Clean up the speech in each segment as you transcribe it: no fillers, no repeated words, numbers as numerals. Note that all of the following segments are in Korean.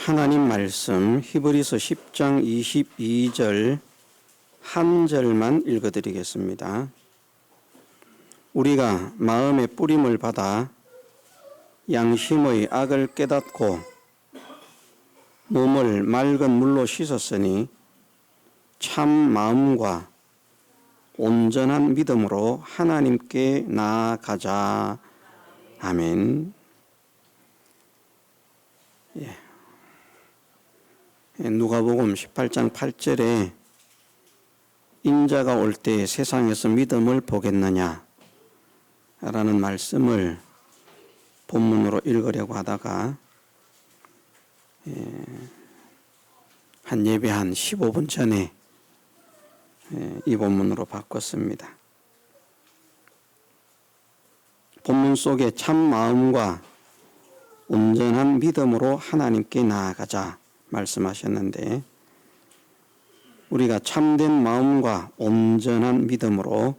하나님 말씀 히브리서 10장 22절 한 절만 읽어드리겠습니다. 우리가 마음의 뿌림을 받아 양심의 악을 깨닫고 몸을 맑은 물로 씻었으니 참 마음과 온전한 믿음으로 하나님께 나아가자. 아멘. 누가복음 18장 8절에 인자가 올 때 세상에서 믿음을 보겠느냐 라는 말씀을 본문으로 읽으려고 하다가 한 예배 한 15분 전에 이 본문으로 바꿨습니다. 본문 속에 참 마음과 온전한 믿음으로 하나님께 나아가자 말씀하셨는데, 우리가 참된 마음과 온전한 믿음으로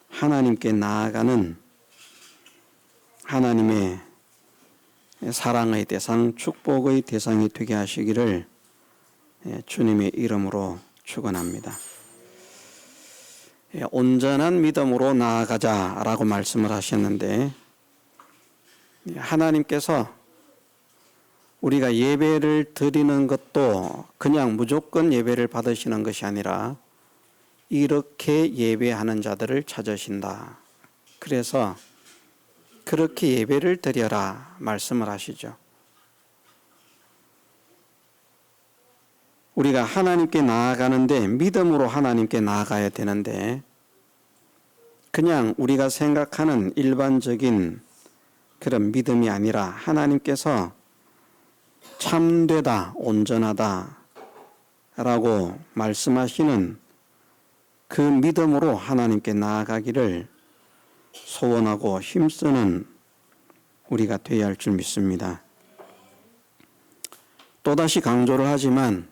하나님께 나아가는 하나님의 사랑의 대상, 축복의 대상이 되게 하시기를 주님의 이름으로 축원합니다. 온전한 믿음으로 나아가자라고 말씀을 하셨는데, 하나님께서 우리가 예배를 드리는 것도 그냥 무조건 예배를 받으시는 것이 아니라 이렇게 예배하는 자들을 찾으신다. 그래서 그렇게 예배를 드려라 말씀을 하시죠. 우리가 하나님께 나아가는데 믿음으로 하나님께 나아가야 되는데, 그냥 우리가 생각하는 일반적인 그런 믿음이 아니라 하나님께서 참되다, 온전하다 라고 말씀하시는 그 믿음으로 하나님께 나아가기를 소원하고 힘쓰는 우리가 되어야 할 줄 믿습니다. 또다시 강조를 하지만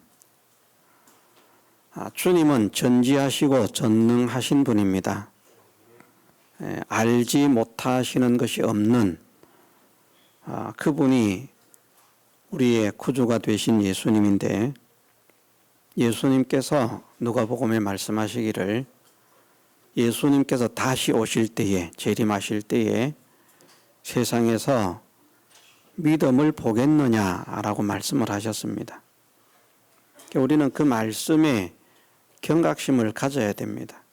주님은 전지하시고 전능하신 분입니다. 알지 못하시는 것이 없는 그분이 우리의 구주가 되신 예수님인데, 예수님께서 누가복음에 말씀하시기를 예수님께서 다시 오실 때에, 재림하실 때에 세상에서 믿음을 보겠느냐라고 말씀을 하셨습니다. 우리는 그 말씀에 경각심을 가져야 됩니다.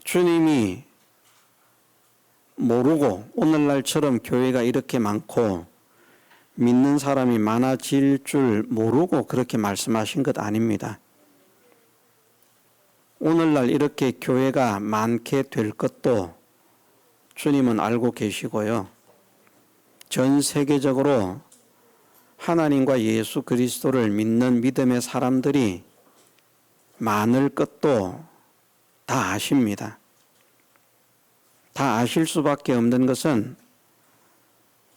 주님이 모르고 오늘날처럼 교회가 이렇게 많고 믿는 사람이 많아질 줄 모르고 그렇게 말씀하신 것 아닙니다. 오늘날 이렇게 교회가 많게 될 것도 주님은 알고 계시고요. 전 세계적으로 하나님과 예수 그리스도를 믿는 믿음의 사람들이 많을 것도 다 아십니다. 다 아실 수밖에 없는 것은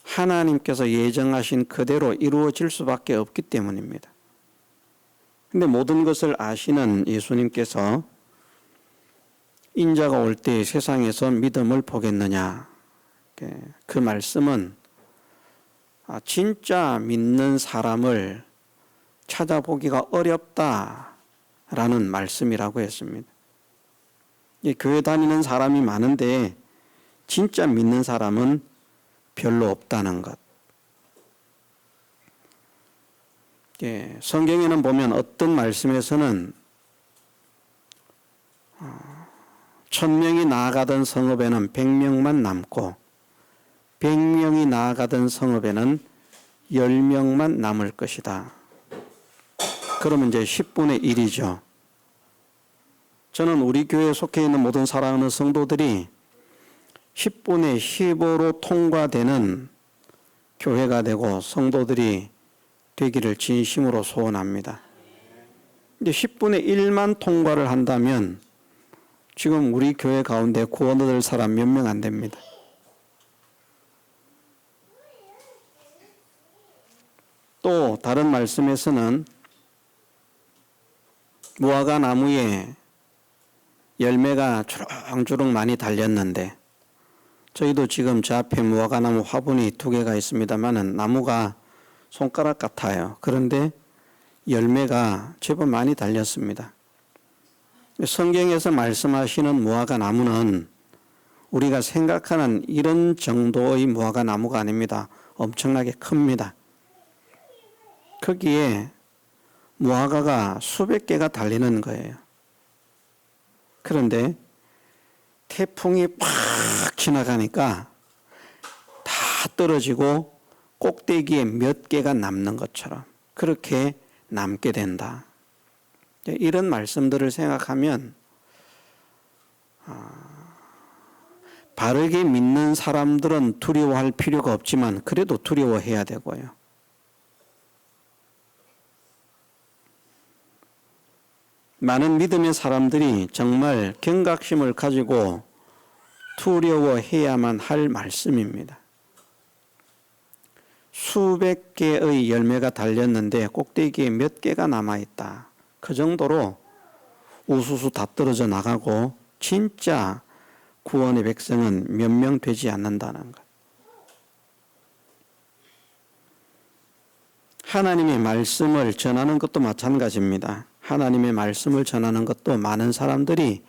하나님께서 예정하신 그대로 이루어질 수밖에 없기 때문입니다. 근데 모든 것을 아시는 예수님께서 인자가 올 때 세상에서 믿음을 보겠느냐, 그 말씀은 진짜 믿는 사람을 찾아보기가 어렵다라는 말씀이라고 했습니다. 교회 다니는 사람이 많은데 진짜 믿는 사람은 별로 없다는 것. 성경에는 보면 어떤 말씀에서는 1000명이 나아가던 성읍에는 100명만 남고 100명이 나아가던 성읍에는 10명만 남을 것이다. 그러면 이제 10분의 1이죠. 저는 우리 교회에 속해 있는 모든 사랑하는 성도들이 10분의 15로 통과되는 교회가 되고 성도들이 되기를 진심으로 소원합니다. 근데 10분의 1만 통과를 한다면 지금 우리 교회 가운데 구원 얻을 사람 몇 명 안 됩니다. 또 다른 말씀에서는 무화과 나무에 열매가 주렁주렁 많이 달렸는데 저희도 지금 제 앞에 무화과나무 화분이 2개가 있습니다만은 나무가 손가락 같아요. 그런데 열매가 제법 많이 달렸습니다. 성경에서 말씀하시는 무화과 나무는 우리가 생각하는 이런 정도의 무화과 나무가 아닙니다. 엄청나게 큽니다. 거기에 무화과가 수백 개가 달리는 거예요. 그런데 태풍이 팍 지나가니까 다 떨어지고 꼭대기에 몇 개가 남는 것처럼 그렇게 남게 된다. 이런 말씀들을 생각하면 바르게 믿는 사람들은 두려워할 필요가 없지만 그래도 두려워해야 되고요. 많은 믿음의 사람들이 정말 경각심을 가지고 두려워해야만 할 말씀입니다. 수백 개의 열매가 달렸는데 꼭대기에 몇 개가 남아있다. 그 정도로 우수수 다 떨어져 나가고 진짜 구원의 백성은 몇 명 되지 않는다는 것. 하나님의 말씀을 전하는 것도 마찬가지입니다. 하나님의 말씀을 전하는 것도 많은 사람들이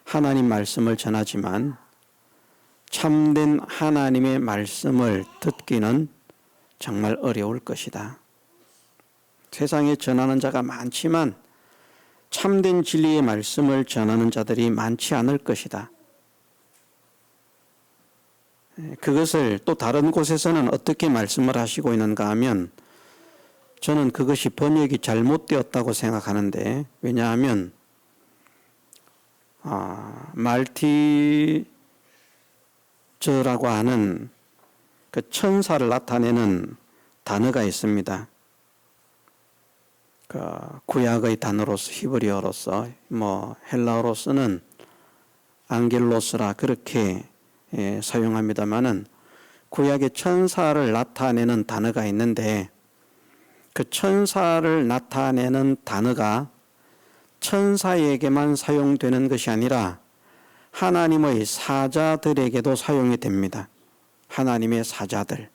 하나님 말씀을 전하지만 참된 하나님의 말씀을 듣기는 정말 어려울 것이다. 세상에 전하는 자가 많지만 참된 진리의 말씀을 전하는 자들이 많지 않을 것이다. 그것을 또 다른 곳에서는 어떻게 말씀을 하시고 있는가 하면 저는 그것이 번역이 잘못되었다고 생각하는데, 왜냐하면 말티저라고 하는 그 천사를 나타내는 단어가 있습니다. 그 구약의 단어로서 히브리어로서 헬라어로서는 앙겔로스라 그렇게 사용합니다마는 구약의 천사를 나타내는 단어가 있는데 그 천사를 나타내는 단어가 천사에게만 사용되는 것이 아니라 하나님의 사자들에게도 사용이 됩니다. 하나님의 사자들.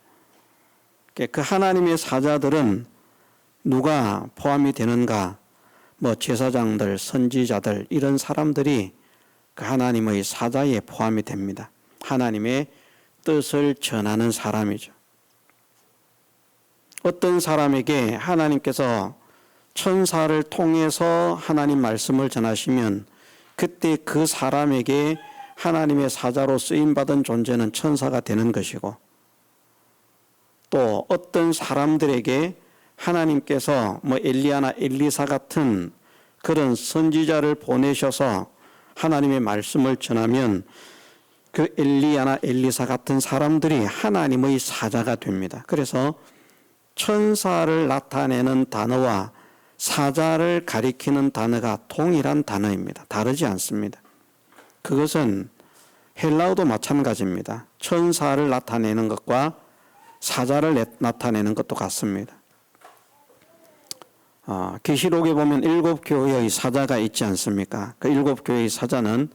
그 하나님의 사자들은 누가 포함이 되는가? 제사장들, 선지자들 이런 사람들이 그 하나님의 사자에 포함이 됩니다. 하나님의 뜻을 전하는 사람이죠. 어떤 사람에게 하나님께서 천사를 통해서 하나님 말씀을 전하시면 그때 그 사람에게 하나님의 사자로 쓰임받은 존재는 천사가 되는 것이고, 또 어떤 사람들에게 하나님께서 엘리야나 엘리사 같은 그런 선지자를 보내셔서 하나님의 말씀을 전하면 그 엘리야나 엘리사 같은 사람들이 하나님의 사자가 됩니다. 그래서 천사를 나타내는 단어와 사자를 가리키는 단어가 동일한 단어입니다. 다르지 않습니다. 그것은 헬라어도 마찬가지입니다. 천사를 나타내는 것과 사자를 나타내는 것도 같습니다. 계시록에 보면 7교회의 사자가 있지 않습니까? 그 7교회의 사자는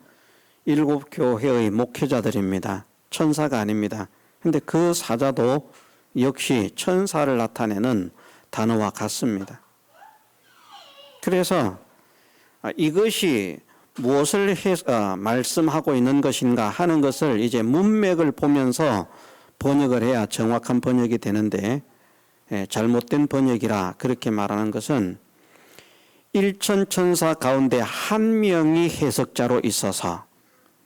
7교회의 목회자들입니다. 천사가 아닙니다. 그런데 그 사자도 역시 천사를 나타내는 단어와 같습니다. 그래서 이것이 무엇을 말씀하고 있는 것인가 하는 것을 이제 문맥을 보면서 번역을 해야 정확한 번역이 되는데, 잘못된 번역이라 그렇게 말하는 것은 일천천사 가운데 한 명이 해석자로 있어서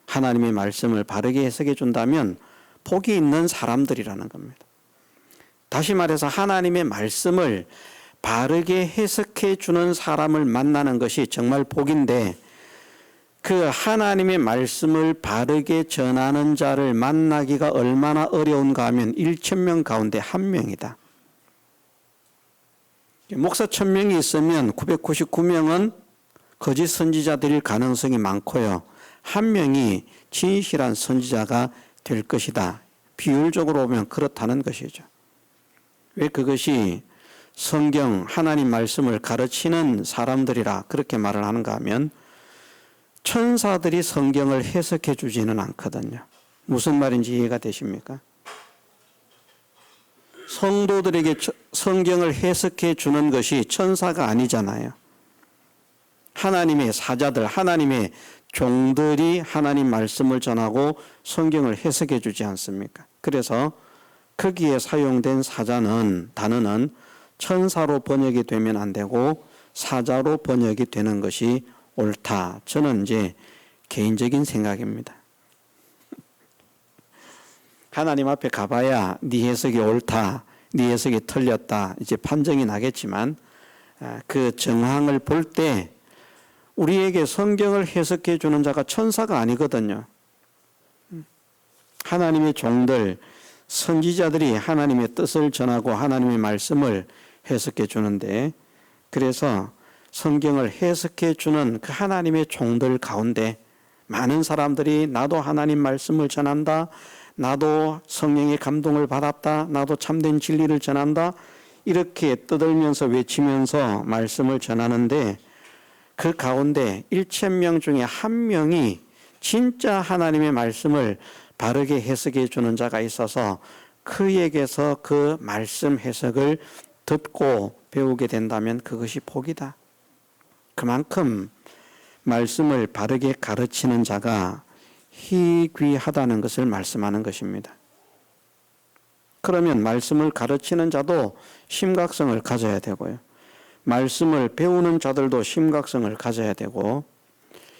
하나님의 말씀을 바르게 해석해 준다면 복이 있는 사람들이라는 겁니다. 다시 말해서 하나님의 말씀을 바르게 해석해 주는 사람을 만나는 것이 정말 복인데, 그 하나님의 말씀을 바르게 전하는 자를 만나기가 얼마나 어려운가 하면 1,000명 가운데 한 명이다. 목사 1,000명이 있으면 999명은 거짓 선지자들일 가능성이 많고요. 한 명이 진실한 선지자가 될 것이다. 비율적으로 보면 그렇다는 것이죠. 왜 그것이 성경 하나님 말씀을 가르치는 사람들이라 그렇게 말을 하는가 하면 천사들이 성경을 해석해 주지는 않거든요. 무슨 말인지 이해가 되십니까? 성도들에게 성경을 해석해 주는 것이 천사가 아니잖아요. 하나님의 사자들, 하나님의 종들이 하나님 말씀을 전하고 성경을 해석해 주지 않습니까? 그래서 거기에 사용된 단어는 천사로 번역이 되면 안 되고 사자로 번역이 되는 것이 옳다. 저는 이제 개인적인 생각입니다. 하나님 앞에 가봐야 네 해석이 옳다, 네 해석이 틀렸다 이제 판정이 나겠지만 그 정황을 볼 때 우리에게 성경을 해석해 주는 자가 천사가 아니거든요. 하나님의 종들, 선지자들이 하나님의 뜻을 전하고 하나님의 말씀을 해석해 주는데, 그래서 성경을 해석해 주는 그 하나님의 종들 가운데 많은 사람들이 나도 하나님 말씀을 전한다, 나도 성령의 감동을 받았다, 나도 참된 진리를 전한다, 이렇게 떠들면서 외치면서 말씀을 전하는데, 그 가운데 1,000명 중에 한 명이 진짜 하나님의 말씀을 바르게 해석해 주는 자가 있어서 그에게서 그 말씀 해석을 듣고 배우게 된다면 그것이 복이다. 그만큼 말씀을 바르게 가르치는 자가 희귀하다는 것을 말씀하는 것입니다. 그러면 말씀을 가르치는 자도 심각성을 가져야 되고요. 말씀을 배우는 자들도 심각성을 가져야 되고,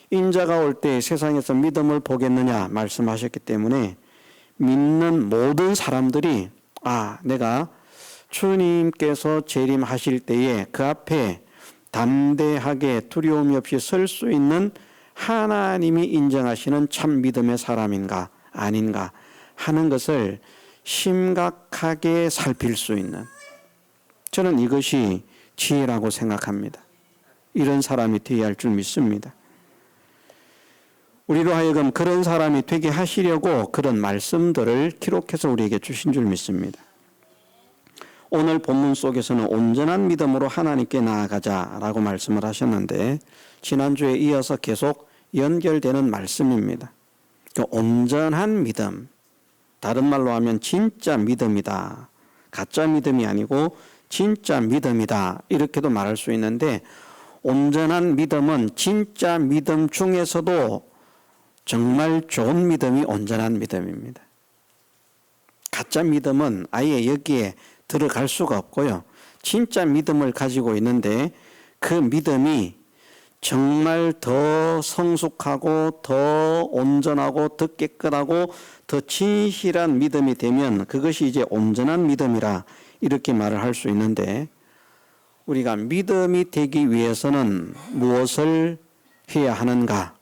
인자가 올 때 세상에서 믿음을 보겠느냐 말씀하셨기 때문에 믿는 모든 사람들이 내가 주님께서 재림하실 때에 그 앞에 담대하게 두려움이 없이 설 수 있는 하나님이 인정하시는 참 믿음의 사람인가 아닌가 하는 것을 심각하게 살필 수 있는, 저는 이것이 지혜라고 생각합니다. 이런 사람이 되어야 할 줄 믿습니다. 우리로 하여금 그런 사람이 되게 하시려고 그런 말씀들을 기록해서 우리에게 주신 줄 믿습니다. 오늘 본문 속에서는 온전한 믿음으로 하나님께 나아가자라고 말씀을 하셨는데, 지난주에 이어서 계속 연결되는 말씀입니다. 그 온전한 믿음, 다른 말로 하면 진짜 믿음이다. 가짜 믿음이 아니고 진짜 믿음이다. 이렇게도 말할 수 있는데, 온전한 믿음은 진짜 믿음 중에서도 정말 좋은 믿음이 온전한 믿음입니다. 가짜 믿음은 아예 여기에 들어갈 수가 없고요. 진짜 믿음을 가지고 있는데 그 믿음이 정말 더 성숙하고 더 온전하고 더 깨끗하고 더 진실한 믿음이 되면 그것이 이제 온전한 믿음이라 이렇게 말을 할 수 있는데, 우리가 믿음이 되기 위해서는 무엇을 해야 하는가?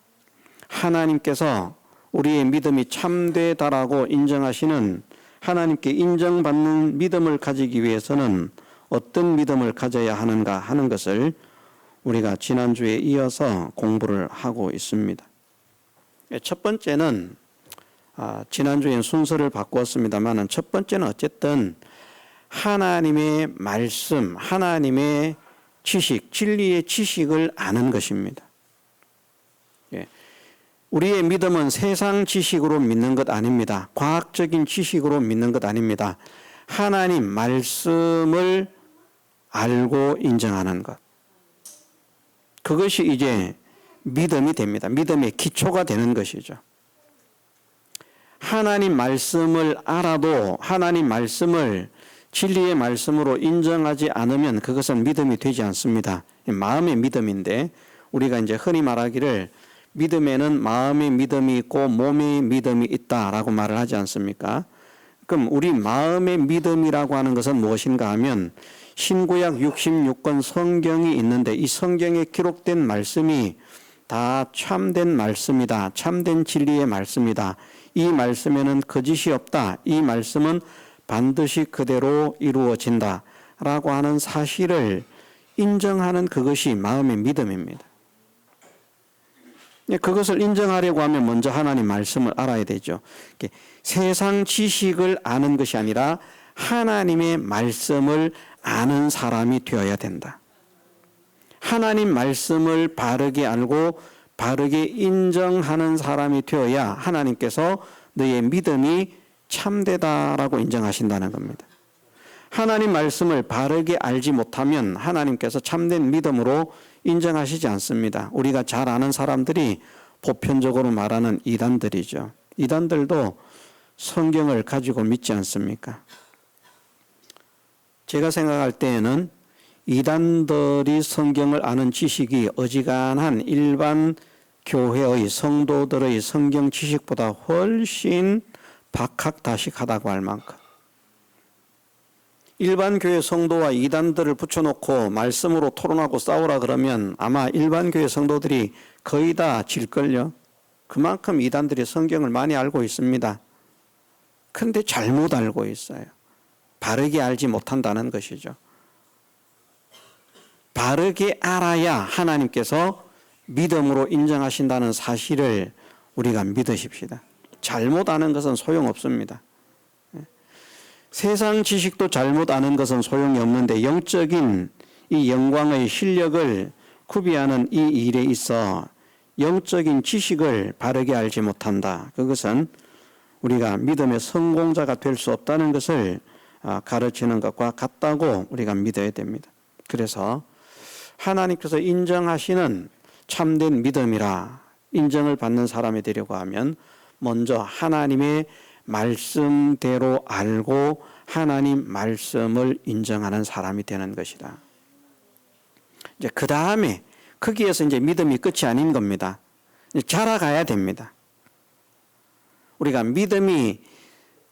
하나님께서 우리의 믿음이 참되다라고 인정하시는, 하나님께 인정받는 믿음을 가지기 위해서는 어떤 믿음을 가져야 하는가 하는 것을 우리가 지난주에 이어서 공부를 하고 있습니다. 첫 번째는 지난주엔 순서를 바꾸었습니다만, 첫 번째는 어쨌든 하나님의 말씀, 하나님의 지식, 진리의 지식을 아는 것입니다. 우리의 믿음은 세상 지식으로 믿는 것 아닙니다. 과학적인 지식으로 믿는 것 아닙니다. 하나님 말씀을 알고 인정하는 것. 그것이 이제 믿음이 됩니다. 믿음의 기초가 되는 것이죠. 하나님 말씀을 알아도 하나님 말씀을 진리의 말씀으로 인정하지 않으면 그것은 믿음이 되지 않습니다. 마음의 믿음인데, 우리가 이제 흔히 말하기를 믿음에는 마음의 믿음이 있고 몸의 믿음이 있다라고 말을 하지 않습니까? 그럼 우리 마음의 믿음이라고 하는 것은 무엇인가 하면 신구약 66권 성경이 있는데, 이 성경에 기록된 말씀이 다 참된 말씀이다. 참된 진리의 말씀이다. 이 말씀에는 거짓이 없다. 이 말씀은 반드시 그대로 이루어진다 라고 하는 사실을 인정하는 그것이 마음의 믿음입니다. 그것을 인정하려고 하면 먼저 하나님 말씀을 알아야 되죠. 세상 지식을 아는 것이 아니라 하나님의 말씀을 아는 사람이 되어야 된다. 하나님 말씀을 바르게 알고 바르게 인정하는 사람이 되어야 하나님께서 너의 믿음이 참되다라고 인정하신다는 겁니다. 하나님 말씀을 바르게 알지 못하면 하나님께서 참된 믿음으로 인정하시지 않습니다. 우리가 잘 아는 사람들이 보편적으로 말하는 이단들이죠. 이단들도 성경을 가지고 믿지 않습니까? 제가 생각할 때에는 이단들이 성경을 아는 지식이 어지간한 일반 교회의 성도들의 성경 지식보다 훨씬 박학다식하다고 할 만큼, 일반 교회 성도와 이단들을 붙여놓고 말씀으로 토론하고 싸우라 그러면 아마 일반 교회 성도들이 거의 다 질걸요. 그만큼 이단들이 성경을 많이 알고 있습니다. 그런데 잘못 알고 있어요. 바르게 알지 못한다는 것이죠. 바르게 알아야 하나님께서 믿음으로 인정하신다는 사실을 우리가 믿으십시다. 잘못 아는 것은 소용없습니다. 세상 지식도 잘못 아는 것은 소용이 없는데 영적인 이 영광의 실력을 구비하는 이 일에 있어 영적인 지식을 바르게 알지 못한다. 그것은 우리가 믿음의 성공자가 될 수 없다는 것을 가르치는 것과 같다고 우리가 믿어야 됩니다. 그래서 하나님께서 인정하시는 참된 믿음이라 인정을 받는 사람이 되려고 하면 먼저 하나님의 말씀대로 알고 하나님 말씀을 인정하는 사람이 되는 것이다. 이제 그 다음에 거기에서 이제 믿음이 끝이 아닌 겁니다. 자라가야 됩니다. 우리가 믿음이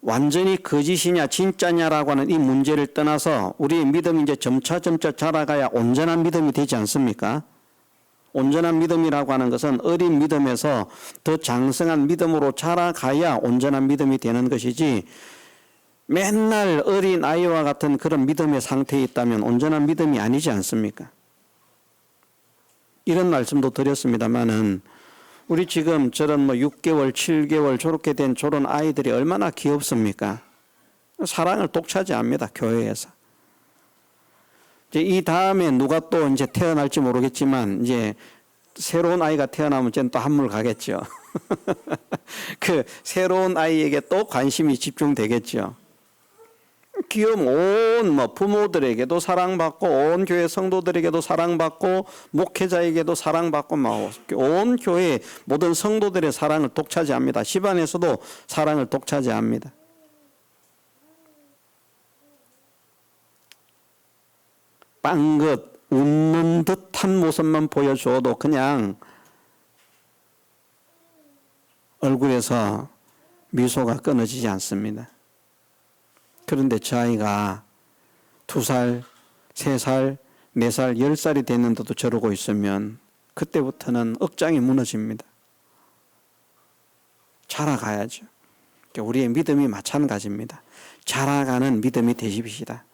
완전히 거짓이냐 진짜냐라고 하는 이 문제를 떠나서 우리의 믿음이 이제 점차 자라가야 온전한 믿음이 되지 않습니까? 온전한 믿음이라고 하는 것은 어린 믿음에서 더 장성한 믿음으로 자라가야 온전한 믿음이 되는 것이지, 맨날 어린 아이와 같은 그런 믿음의 상태에 있다면 온전한 믿음이 아니지 않습니까? 이런 말씀도 드렸습니다마는 우리 지금 저런 6개월, 7개월 저렇게 된 저런 아이들이 얼마나 귀엽습니까? 사랑을 독차지합니다, 교회에서. 이제 이 다음에 누가 또 이제 태어날지 모르겠지만 이제 새로운 아이가 태어나면 이제 또 한물 가겠죠. 그 새로운 아이에게 또 관심이 집중되겠죠. 귀여움 온 부모들에게도 사랑받고 온 교회 성도들에게도 사랑받고 목회자에게도 사랑받고 온 교회 모든 성도들의 사랑을 독차지합니다. 집안에서도 사랑을 독차지합니다. 빵긋 웃는 듯한 모습만 보여줘도 그냥 얼굴에서 미소가 끊어지지 않습니다. 그런데 저 아이가 2살, 3살, 4살, 10살이 됐는데도 저러고 있으면 그때부터는 억장이 무너집니다. 자라가야죠. 우리의 믿음이 마찬가지입니다. 자라가는 믿음이 되십시다.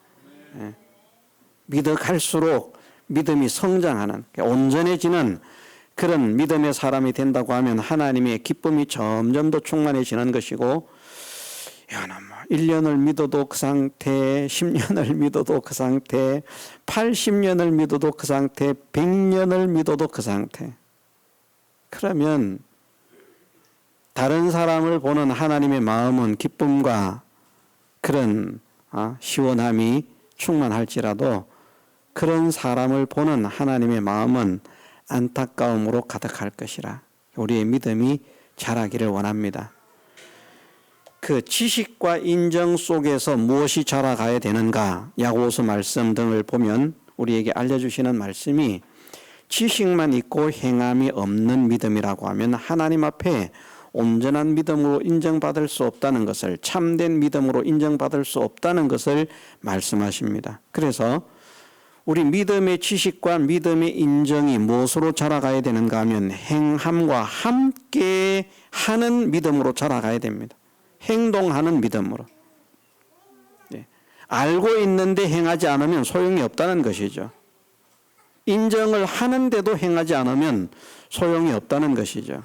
믿어갈수록 믿음이 성장하는, 온전해지는 그런 믿음의 사람이 된다고 하면 하나님의 기쁨이 점점 더 충만해지는 것이고, 1년을 믿어도 그 상태, 10년을 믿어도 그 상태, 80년을 믿어도 그 상태, 100년을 믿어도 그 상태. 그러면 다른 사람을 보는 하나님의 마음은 기쁨과 그런 시원함이 충만할지라도 그런 사람을 보는 하나님의 마음은 안타까움으로 가득할 것이라. 우리의 믿음이 자라기를 원합니다. 그 지식과 인정 속에서 무엇이 자라가야 되는가? 야고보서 말씀 등을 보면 우리에게 알려주시는 말씀이 지식만 있고 행함이 없는 믿음이라고 하면 하나님 앞에 온전한 믿음으로 인정받을 수 없다는 것을, 참된 믿음으로 인정받을 수 없다는 것을 말씀하십니다. 그래서 우리 믿음의 지식과 믿음의 인정이 무엇으로 자라가야 되는가 하면 행함과 함께 하는 믿음으로 자라가야 됩니다. 행동하는 믿음으로. 알고 있는데 행하지 않으면 소용이 없다는 것이죠. 인정을 하는데도 행하지 않으면 소용이 없다는 것이죠.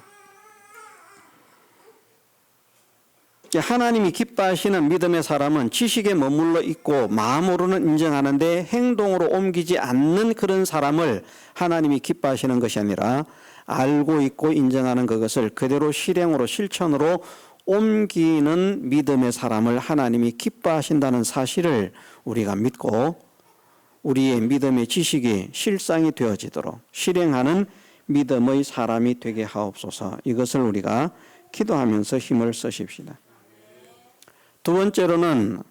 하나님이 기뻐하시는 믿음의 사람은 지식에 머물러 있고 마음으로는 인정하는데 행동으로 옮기지 않는 그런 사람을 하나님이 기뻐하시는 것이 아니라 알고 있고 인정하는 그것을 그대로 실행으로 실천으로 옮기는 믿음의 사람을 하나님이 기뻐하신다는 사실을 우리가 믿고 우리의 믿음의 지식이 실상이 되어지도록 실행하는 믿음의 사람이 되게 하옵소서. 이것을 우리가 기도하면서 힘을 쓰십시다. 두 번째로는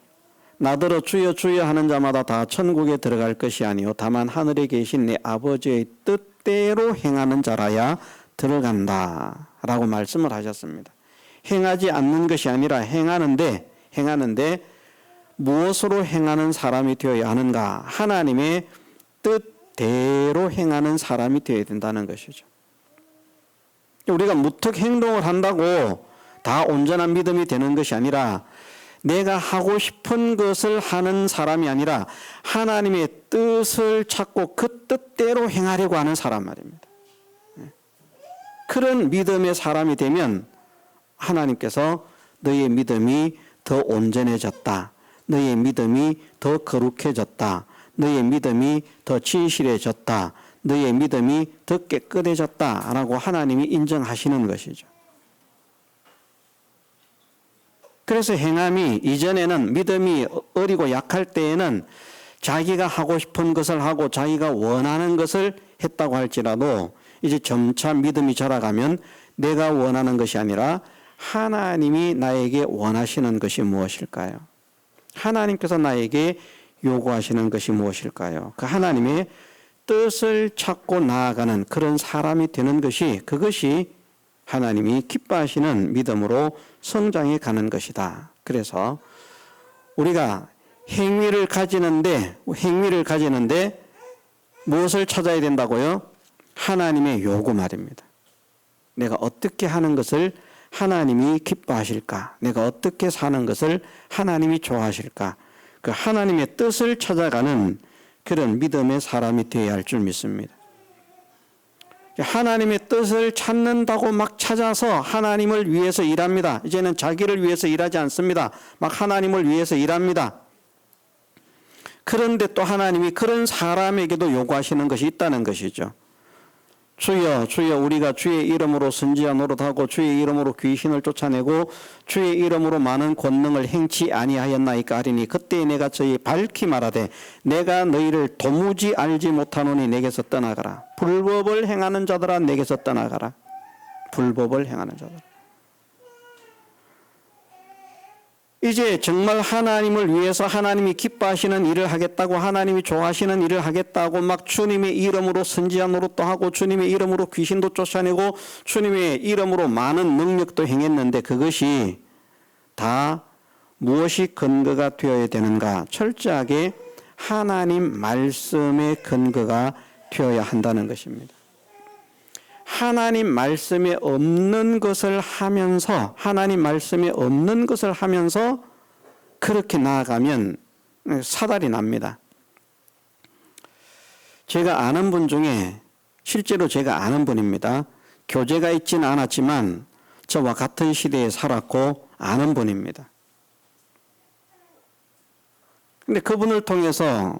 나더러 주여 주여 하는 자마다 다 천국에 들어갈 것이 아니요 다만 하늘에 계신 내 아버지의 뜻대로 행하는 자라야 들어간다 라고 말씀을 하셨습니다. 행하지 않는 것이 아니라 행하는데 무엇으로 행하는 사람이 되어야 하는가? 하나님의 뜻대로 행하는 사람이 되어야 된다는 것이죠. 우리가 무턱 행동을 한다고 다 온전한 믿음이 되는 것이 아니라 내가 하고 싶은 것을 하는 사람이 아니라 하나님의 뜻을 찾고 그 뜻대로 행하려고 하는 사람 말입니다. 그런 믿음의 사람이 되면 하나님께서 너의 믿음이 더 온전해졌다. 너의 믿음이 더 거룩해졌다. 너의 믿음이 더 진실해졌다. 너의 믿음이 더 깨끗해졌다. 라고 하나님이 인정하시는 것이죠. 그래서 행함이 이전에는 믿음이 어리고 약할 때에는 자기가 하고 싶은 것을 하고 자기가 원하는 것을 했다고 할지라도 이제 점차 믿음이 자라가면 내가 원하는 것이 아니라 하나님이 나에게 원하시는 것이 무엇일까요? 하나님께서 나에게 요구하시는 것이 무엇일까요? 그 하나님의 뜻을 찾고 나아가는 그런 사람이 되는 것이 그것이 하나님이 기뻐하시는 믿음으로 성장해 가는 것이다. 그래서 우리가 행위를 가지는데 무엇을 찾아야 된다고요? 하나님의 요구 말입니다. 내가 어떻게 하는 것을 하나님이 기뻐하실까? 내가 어떻게 사는 것을 하나님이 좋아하실까? 그 하나님의 뜻을 찾아가는 그런 믿음의 사람이 되어야 할 줄 믿습니다. 하나님의 뜻을 찾는다고 막 찾아서 하나님을 위해서 일합니다. 이제는 자기를 위해서 일하지 않습니다. 막 하나님을 위해서 일합니다. 그런데 또 하나님이 그런 사람에게도 요구하시는 것이 있다는 것이죠. 주여 주여 우리가 주의 이름으로 선지자 노릇하고 주의 이름으로 귀신을 쫓아내고 주의 이름으로 많은 권능을 행치 아니하였나이까 하리니 그때 내가 저희 밝히 말하되 내가 너희를 도무지 알지 못하노니 내게서 떠나가라. 불법을 행하는 자들아 내게서 떠나가라. 불법을 행하는 자들. 이제 정말 하나님을 위해서 하나님이 기뻐하시는 일을 하겠다고 하나님이 좋아하시는 일을 하겠다고 막 주님의 이름으로 선지자 노릇도 하고 주님의 이름으로 귀신도 쫓아내고 주님의 이름으로 많은 능력도 행했는데 그것이 다 무엇이 근거가 되어야 되는가? 철저하게 하나님 말씀의 근거가 되어야 한다는 것입니다. 하나님 말씀에 없는 것을 하면서 그렇게 나아가면 사달이 납니다. 제가 아는 분 중에 실제로 제가 아는 분입니다. 교제가 있지는 않았지만 저와 같은 시대에 살았고 아는 분입니다. 근데 그분을 통해서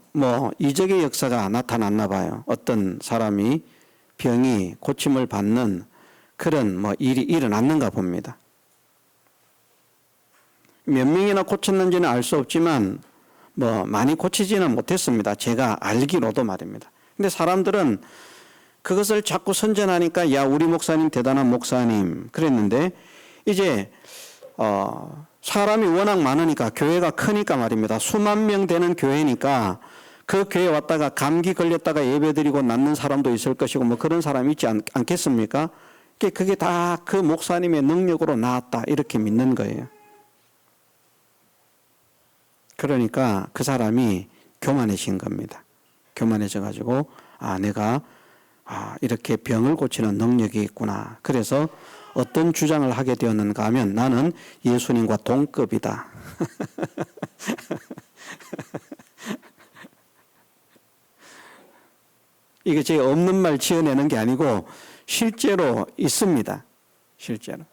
이적의 역사가 나타났나 봐요. 어떤 사람이 병이 고침을 받는 그런 일이 일어났는가 봅니다. 몇 명이나 고쳤는지는 알 수 없지만 많이 고치지는 못했습니다. 제가 알기로도 말입니다. 근데 사람들은 그것을 자꾸 선전하니까 야 우리 목사님 대단한 목사님 그랬는데 이제 사람이 워낙 많으니까 교회가 크니까 말입니다. 수만 명 되는 교회니까 그 교회 왔다가 감기 걸렸다가 예배드리고 낫는 사람도 있을 것이고 그런 사람이 있지 않겠습니까? 그게 다 그 목사님의 능력으로 나았다 이렇게 믿는 거예요. 그러니까 그 사람이 교만해진 겁니다. 교만해져 가지고 내가 이렇게 병을 고치는 능력이 있구나. 그래서 어떤 주장을 하게 되었는가 하면 나는 예수님과 동급이다. 이게 제가 없는 말 지어내는 게 아니고 실제로 있습니다. 실제로.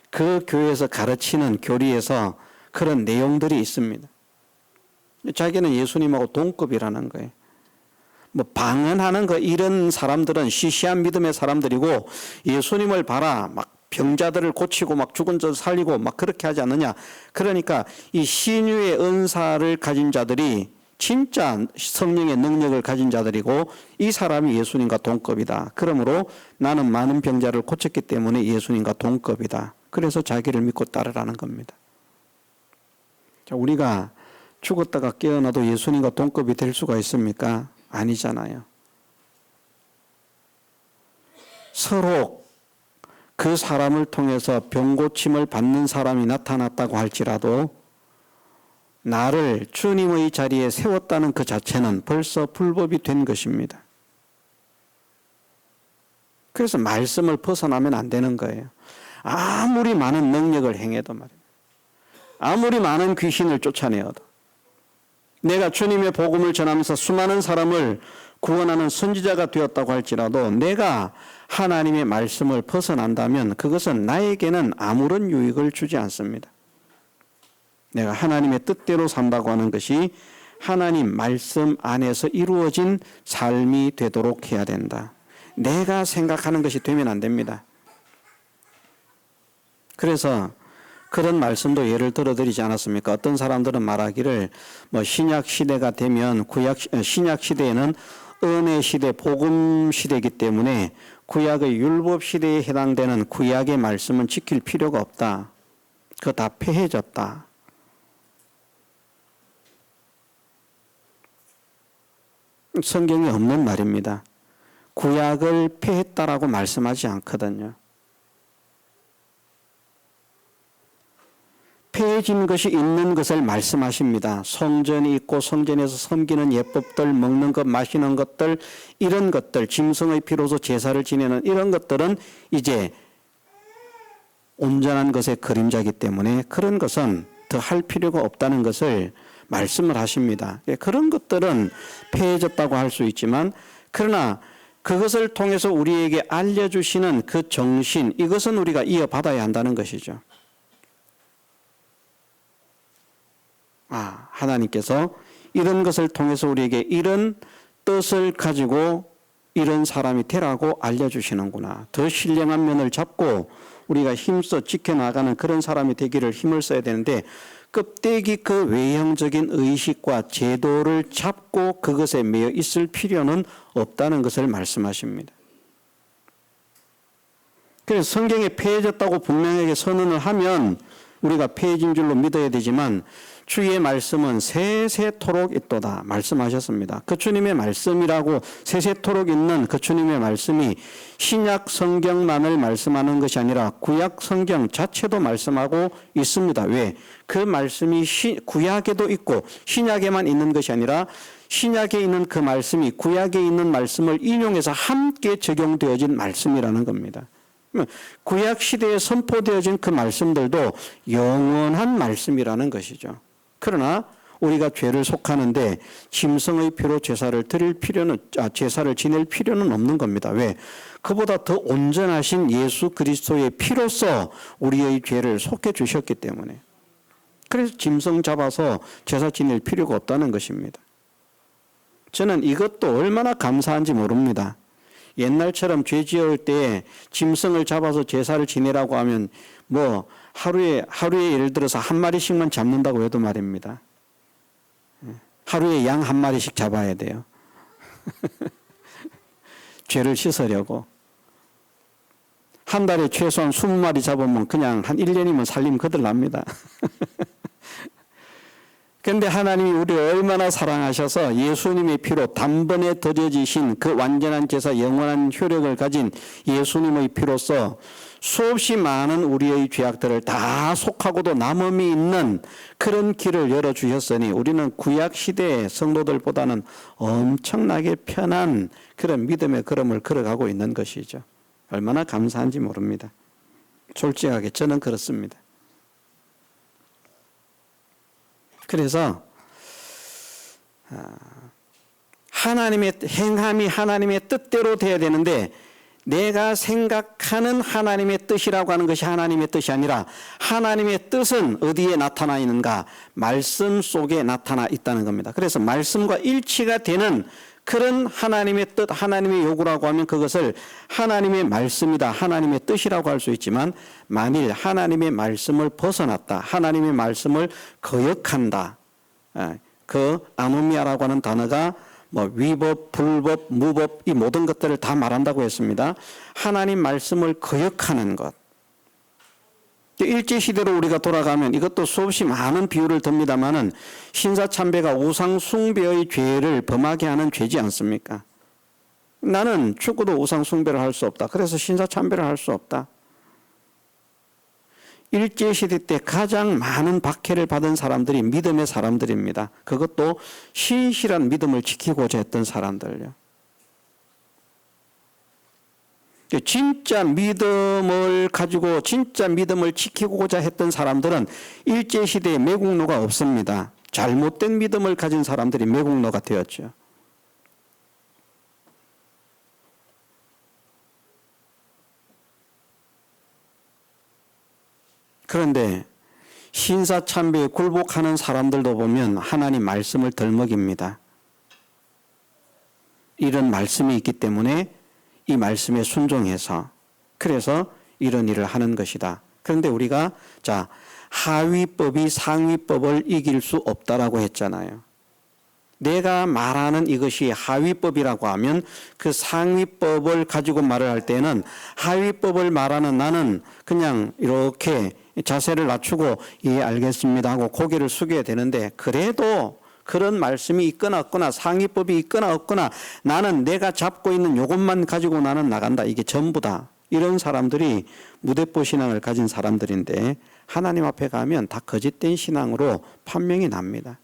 그 교회에서 가르치는 교리에서 그런 내용들이 있습니다. 자기는 예수님하고 동급이라는 거예요. 방언하는 이런 사람들은 시시한 믿음의 사람들이고 예수님을 봐라 막 병자들을 고치고 막 죽은 자 살리고 막 그렇게 하지 않느냐. 그러니까 이 신유의 은사를 가진 자들이 진짜 성령의 능력을 가진 자들이고 이 사람이 예수님과 동급이다. 그러므로 나는 많은 병자를 고쳤기 때문에 예수님과 동급이다. 그래서 자기를 믿고 따르라는 겁니다. 자, 우리가 죽었다가 깨어나도 예수님과 동급이 될 수가 있습니까? 아니잖아요. 서로 그 사람을 통해서 병고침을 받는 사람이 나타났다고 할지라도 나를 주님의 자리에 세웠다는 그 자체는 벌써 불법이 된 것입니다. 그래서 말씀을 벗어나면 안 되는 거예요. 아무리 많은 능력을 행해도 말입니다. 아무리 많은 귀신을 쫓아내어도 내가 주님의 복음을 전하면서 수많은 사람을 구원하는 선지자가 되었다고 할지라도 내가 하나님의 말씀을 벗어난다면 그것은 나에게는 아무런 유익을 주지 않습니다. 내가 하나님의 뜻대로 산다고 하는 것이 하나님 말씀 안에서 이루어진 삶이 되도록 해야 된다. 내가 생각하는 것이 되면 안 됩니다. 그래서 그런 말씀도 예를 들어드리지 않았습니까? 어떤 사람들은 말하기를 신약 시대가 되면 신약 시대에는 은혜 시대, 복음 시대이기 때문에 구약의 율법 시대에 해당되는 구약의 말씀은 지킬 필요가 없다. 그거 다 폐해졌다. 성경에 없는 말입니다. 구약을 폐했다라고 말씀하지 않거든요. 폐해진 것이 있는 것을 말씀하십니다. 성전이 있고 성전에서 섬기는 예법들, 먹는 것, 마시는 것들, 이런 것들, 짐승의 피로서 제사를 지내는 이런 것들은 이제 온전한 것의 그림자이기 때문에 그런 것은 더 할 필요가 없다는 것을 말씀을 하십니다. 그런 것들은 폐해졌다고 할 수 있지만 그러나 그것을 통해서 우리에게 알려주시는 그 정신, 이것은 우리가 이어받아야 한다는 것이죠. 하나님께서 이런 것을 통해서 우리에게 이런 뜻을 가지고 이런 사람이 되라고 알려주시는구나. 더 신령한 면을 잡고 우리가 힘써 지켜나가는 그런 사람이 되기를 힘을 써야 되는데 껍데기 그 외형적인 의식과 제도를 잡고 그것에 매여 있을 필요는 없다는 것을 말씀하십니다. 그래서 성경에 폐해졌다고 분명하게 선언을 하면 우리가 폐해진 줄로 믿어야 되지만 주의 말씀은 세세토록 있도다 말씀하셨습니다. 그 주님의 말씀이라고 세세토록 있는 그 주님의 말씀이 신약 성경만을 말씀하는 것이 아니라 구약 성경 자체도 말씀하고 있습니다. 왜? 그 말씀이 구약에도 있고 신약에만 있는 것이 아니라 신약에 있는 그 말씀이 구약에 있는 말씀을 인용해서 함께 적용되어진 말씀이라는 겁니다. 구약 시대에 선포되어진 그 말씀들도 영원한 말씀이라는 것이죠. 그러나 우리가 죄를 속하는데 짐승의 피로 제사를 지낼 필요는 없는 겁니다. 왜? 그보다 더 온전하신 예수 그리스도의 피로서 우리의 죄를 속해 주셨기 때문에. 그래서 짐승 잡아서 제사 지낼 필요가 없다는 것입니다. 저는 이것도 얼마나 감사한지 모릅니다. 옛날처럼 죄 지을 때 짐승을 잡아서 제사를 지내라고 하면 하루에 예를 들어서 한 마리씩만 잡는다고 해도 말입니다. 하루에 양 한 마리씩 잡아야 돼요. 죄를 씻으려고. 한 달에 최소한 20마리 잡으면 그냥 한 1년이면 살림 거들납니다. 그런데 하나님이 우리를 얼마나 사랑하셔서 예수님의 피로 단번에 드려지신 그 완전한 제사 영원한 효력을 가진 예수님의 피로서 수없이 많은 우리의 죄악들을 다 속하고도 남음이 있는 그런 길을 열어주셨으니 우리는 구약 시대의 성도들보다는 엄청나게 편한 그런 믿음의 걸음을 걸어가고 있는 것이죠. 얼마나 감사한지 모릅니다. 솔직하게 저는 그렇습니다. 그래서 하나님의 행함이 하나님의 뜻대로 돼야 되는데 내가 생각하는 하나님의 뜻이라고 하는 것이 하나님의 뜻이 아니라 하나님의 뜻은 어디에 나타나 있는가? 말씀 속에 나타나 있다는 겁니다. 그래서 말씀과 일치가 되는 그런 하나님의 뜻, 하나님의 요구라고 하면 그것을 하나님의 말씀이다, 하나님의 뜻이라고 할 수 있지만, 만일 하나님의 말씀을 벗어났다, 하나님의 말씀을 거역한다, 그 아노미아라고 하는 단어가 뭐 위법, 불법, 무법 이 모든 것들을 다 말한다고 했습니다. 하나님 말씀을 거역하는 것. 일제시대로 우리가 돌아가면 이것도 수없이 많은 비유를 듭니다마는 신사참배가 우상숭배의 죄를 범하게 하는 죄지 않습니까? 나는 죽어도 우상숭배를 할 수 없다. 그래서 신사참배를 할 수 없다. 일제시대 때 가장 많은 박해를 받은 사람들이 믿음의 사람들입니다. 그것도 신실한 믿음을 지키고자 했던 사람들요. 진짜 믿음을 가지고 진짜 믿음을 지키고자 했던 사람들은 일제시대에 매국노가 없습니다. 잘못된 믿음을 가진 사람들이 매국노가 되었죠. 그런데 신사참배에 굴복하는 사람들도 보면 하나님 말씀을 덜 먹입니다. 이런 말씀이 있기 때문에 이 말씀에 순종해서 그래서 이런 일을 하는 것이다. 그런데 우리가 자 하위법이 상위법을 이길 수 없다라고 했잖아요. 내가 말하는 이것이 하위법이라고 하면 그 상위법을 가지고 말을 할 때는 하위법을 말하는 나는 그냥 이렇게 자세를 낮추고 예 알겠습니다 하고 고개를 숙여야 되는데, 그래도 그런 말씀이 있거나 없거나 상위법이 있거나 없거나 나는 내가 잡고 있는 이것만 가지고 나는 나간다, 이게 전부다, 이런 사람들이 무대뽀 신앙을 가진 사람들인데 하나님 앞에 가면 다 거짓된 신앙으로 판명이 납니다.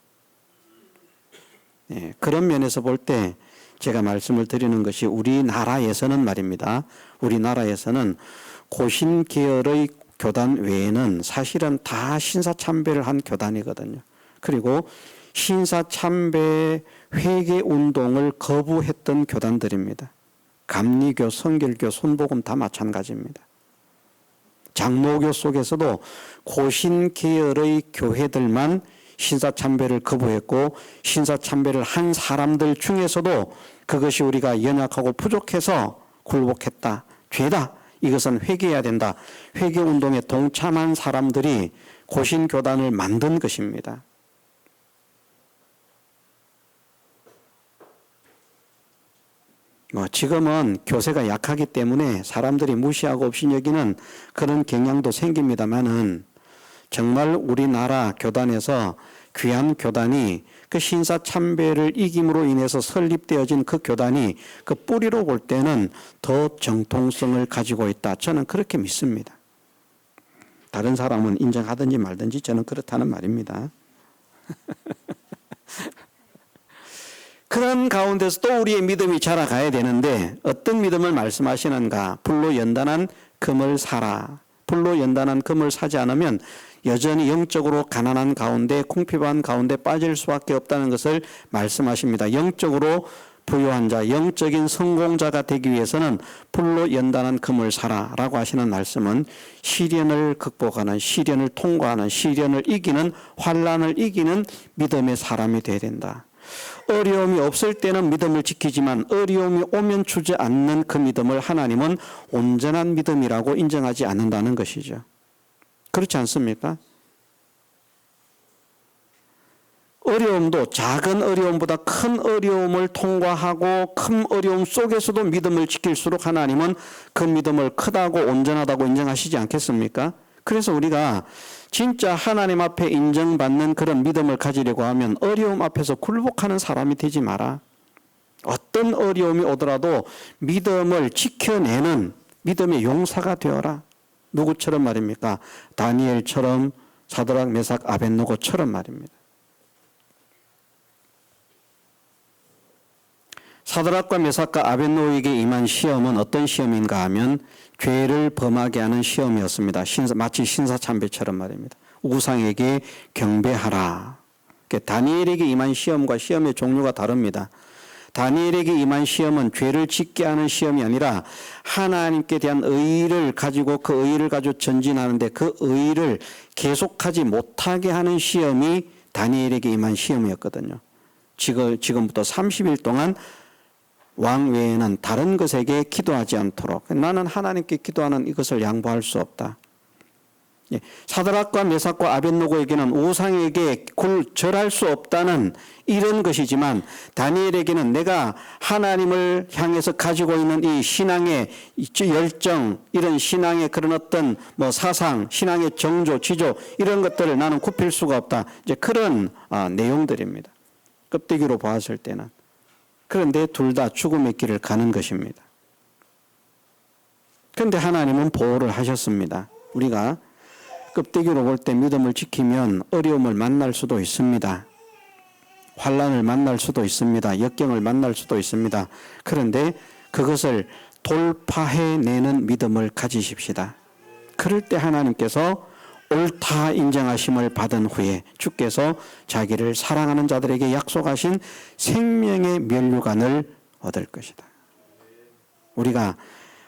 예, 그런 면에서 볼 때 제가 말씀을 드리는 것이 우리나라에서는 말입니다. 우리나라에서는 고신 계열의 교단 외에는 사실은 다 신사참배를 한 교단이거든요. 그리고 신사참배 회개 운동을 거부했던 교단들입니다. 감리교, 성결교, 손복음 다 마찬가지입니다. 장로교 속에서도 고신 계열의 교회들만 신사참배를 거부했고, 신사참배를 한 사람들 중에서도 그것이 우리가 연약하고 부족해서 굴복했다, 죄다, 이것은 회개해야 된다, 회개운동에 동참한 사람들이 고신교단을 만든 것입니다. 지금은 교세가 약하기 때문에 사람들이 무시하고 없이 여기는 그런 경향도 생깁니다만은 정말 우리나라 교단에서 귀한 교단이 그 신사참배를 이김으로 인해서 설립되어진 그 교단이 그 뿌리로 볼 때는 더 정통성을 가지고 있다, 저는 그렇게 믿습니다. 다른 사람은 인정하든지 말든지 저는 그렇다는 말입니다. 그런 가운데서 또 우리의 믿음이 자라가야 되는데 어떤 믿음을 말씀하시는가? 불로 연단한 금을 사라. 불로 연단한 금을 사지 않으면 여전히 영적으로 가난한 가운데 궁핍한 가운데 빠질 수밖에 없다는 것을 말씀하십니다. 영적으로 부유한 자, 영적인 성공자가 되기 위해서는 불로 연단한 금을 사라 라고 하시는 말씀은 시련을 극복하는, 시련을 통과하는, 시련을 이기는, 환난을 이기는 믿음의 사람이 되어야 된다. 어려움이 없을 때는 믿음을 지키지만 어려움이 오면 주지 않는 그 믿음을 하나님은 온전한 믿음이라고 인정하지 않는다는 것이죠. 그렇지 않습니까? 어려움도 작은 어려움보다 큰 어려움을 통과하고 큰 어려움 속에서도 믿음을 지킬수록 하나님은 그 믿음을 크다고 온전하다고 인정하시지 않겠습니까? 그래서 우리가 진짜 하나님 앞에 인정받는 그런 믿음을 가지려고 하면 어려움 앞에서 굴복하는 사람이 되지 마라. 어떤 어려움이 오더라도 믿음을 지켜내는 믿음의 용사가 되어라. 누구처럼 말입니까? 다니엘처럼, 사드락, 메삭, 아벳느고처럼 말입니다. 사드락과 메삭과 아벳느고에게 임한 시험은 어떤 시험인가 하면 죄를 범하게 하는 시험이었습니다. 마치 신사참배처럼 말입니다. 우상에게 경배하라. 다니엘에게 임한 시험과 시험의 종류가 다릅니다. 다니엘에게 임한 시험은 죄를 짓게 하는 시험이 아니라 하나님께 대한 의의를 가지고 그 의의를 가지고 전진하는데 그 의의를 계속하지 못하게 하는 시험이 다니엘에게 임한 시험이었거든요. 지금부터 30일 동안 왕 외에는 다른 것에게 기도하지 않도록. 나는 하나님께 기도하는 이것을 양보할 수 없다. 사드락과 메삭과 아벳노고에게는 우상에게 절할 수 없다는 이런 것이지만 다니엘에게는 내가 하나님을 향해서 가지고 있는 이 신앙의 열정, 이런 신앙의 그런 어떤 사상, 신앙의 정조, 지조 이런 것들을 나는 굽힐 수가 없다. 이제 그런 내용들입니다. 껍데기로 보았을 때는. 그런데 둘 다 죽음의 길을 가는 것입니다. 그런데 하나님은 보호를 하셨습니다. 우리가 껍데기로 볼 때 믿음을 지키면 어려움을 만날 수도 있습니다. 환난을 만날 수도 있습니다. 역경을 만날 수도 있습니다. 그런데 그것을 돌파해내는 믿음을 가지십시다. 그럴 때 하나님께서 옳다 인정하심을 받은 후에 주께서 자기를 사랑하는 자들에게 약속하신 생명의 면류관을 얻을 것이다. 우리가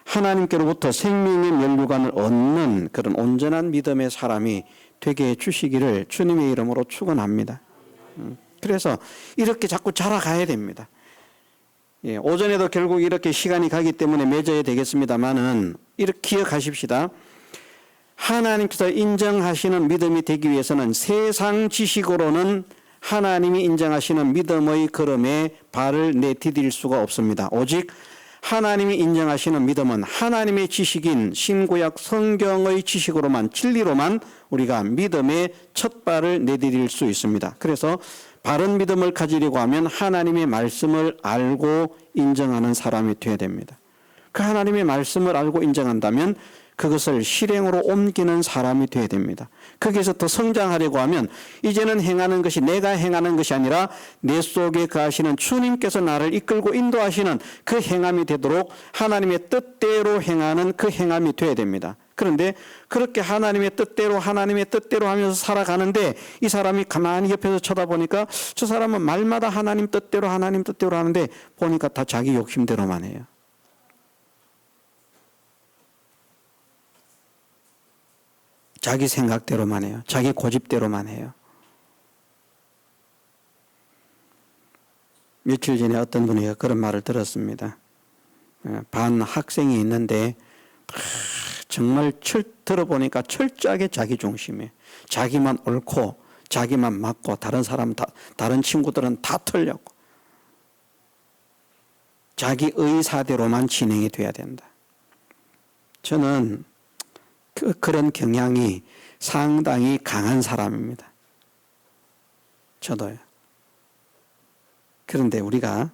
하나님께로부터 생명의 면류관을 얻는 그런 온전한 믿음의 사람이 되게 해주시기를 주님의 이름으로 축원합니다. 그래서 이렇게 자꾸 자라가야 됩니다. 오전에도 결국 이렇게 시간이 가기 때문에 맺어야 되겠습니다만은 이렇게 기억하십시다. 하나님께서 인정하시는 믿음이 되기 위해서는 세상 지식으로는 하나님이 인정하시는 믿음의 걸음에 발을 내디딜 수가 없습니다. 오직 하나님이 인정하시는 믿음은 하나님의 지식인 신구약 성경의 지식으로만, 진리로만 우리가 믿음의 첫 발을 내디딜 수 있습니다. 그래서 바른 믿음을 가지려고 하면 하나님의 말씀을 알고 인정하는 사람이 되어야 됩니다. 그 하나님의 말씀을 알고 인정한다면 그것을 실행으로 옮기는 사람이 되어야 됩니다. 거기에서 더 성장하려고 하면 이제는 행하는 것이 내가 행하는 것이 아니라 내 속에 거하시는 주님께서 나를 이끌고 인도하시는 그 행함이 되도록 하나님의 뜻대로 행하는 그 행함이 되어야 됩니다. 그런데 그렇게 하나님의 뜻대로 하면서 살아가는데 이 사람이 가만히 옆에서 쳐다보니까 저 사람은 말마다 하나님 뜻대로 하는데 보니까 다 자기 욕심대로만 해요. 자기 생각대로만 해요. 자기 고집대로만 해요. 며칠 전에 어떤 분이 그런 말을 들었습니다. 반 학생이 있는데 정말 들어보니까 철저하게 자기 중심이에요. 자기만 옳고 자기만 맞고 다른 친구들은 다 틀렸고 자기 의사대로만 진행이 돼야 된다. 저는 그런 경향이 상당히 강한 사람입니다. 저도요. 그런데 우리가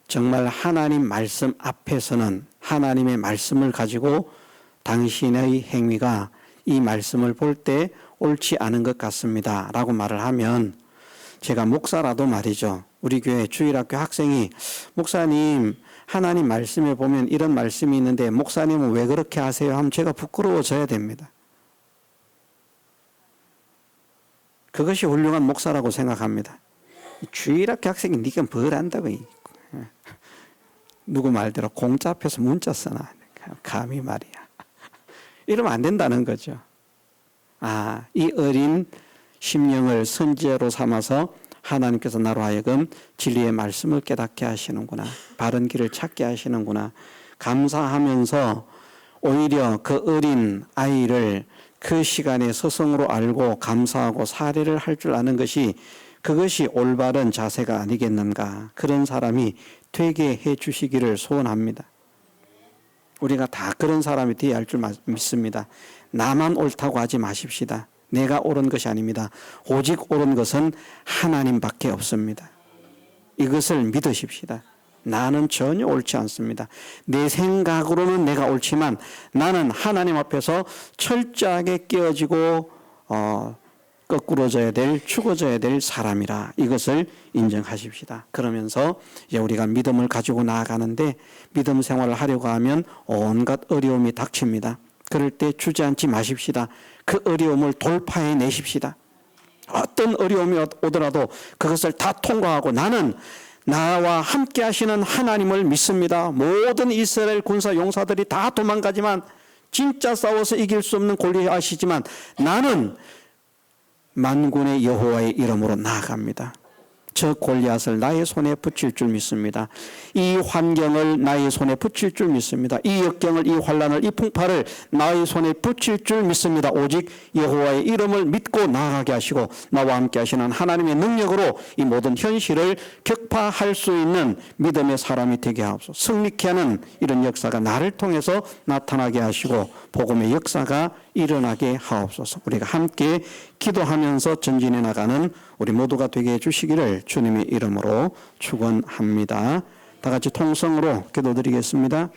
정말 하나님 말씀 앞에서는 하나님의 말씀을 가지고 당신의 행위가 이 말씀을 볼 때 옳지 않은 것 같습니다 라고 말을 하면 제가 목사라도 말이죠. 우리 교회 주일학교 학생이 목사님 하나님 말씀에 보면 이런 말씀이 있는데 목사님은 왜 그렇게 하세요? 하면 제가 부끄러워져야 됩니다. 그것이 훌륭한 목사라고 생각합니다. 주일학교 학생이 네가 뭘 안다고 누구 말대로 공짜 앞에서 문자 써놔. 감히 말이야. 이러면 안 된다는 거죠. 이 어린 심령을 선지자로 삼아서 하나님께서 나로 하여금 진리의 말씀을 깨닫게 하시는구나. 바른 길을 찾게 하시는구나. 감사하면서 오히려 그 어린 아이를 그 시간에 스승으로 알고 감사하고 사례를 할 줄 아는 것이 그것이 올바른 자세가 아니겠는가. 그런 사람이 되게 해 주시기를 소원합니다. 우리가 다 그런 사람이 되어야 할 줄 믿습니다. 나만 옳다고 하지 마십시다. 내가 옳은 것이 아닙니다. 오직 옳은 것은 하나님밖에 없습니다. 이것을 믿으십시다. 나는 전혀 옳지 않습니다. 내 생각으로는 내가 옳지만 나는 하나님 앞에서 철저하게 깨어지고 거꾸러져야 될, 죽어져야 될 사람이라 이것을 인정하십시다. 그러면서 이제 우리가 믿음을 가지고 나아가는데 믿음 생활을 하려고 하면 온갖 어려움이 닥칩니다. 그럴 때 주저앉지 마십시다. 그 어려움을 돌파해 내십시다. 어떤 어려움이 오더라도 그것을 다 통과하고 나는 나와 함께 하시는 하나님을 믿습니다. 모든 이스라엘 군사 용사들이 다 도망가지만 진짜 싸워서 이길 수 없는 골리앗이지만 나는 만군의 여호와의 이름으로 나아갑니다. 저 골리앗을 나의 손에 붙일 줄 믿습니다. 이 환경을 나의 손에 붙일 줄 믿습니다. 이 역경을, 이 환난을, 이 풍파를 나의 손에 붙일 줄 믿습니다. 오직 여호와의 이름을 믿고 나아가게 하시고 나와 함께 하시는 하나님의 능력으로 이 모든 현실을 격파할 수 있는 믿음의 사람이 되게 하옵소서. 승리케 하는 이런 역사가 나를 통해서 나타나게 하시고 복음의 역사가 일어나게 하옵소서. 우리가 함께 기도하면서 전진해 나가는 우리 모두가 되게 해주시기를 주님의 이름으로 축원합니다. 다 같이 통성으로 기도드리겠습니다.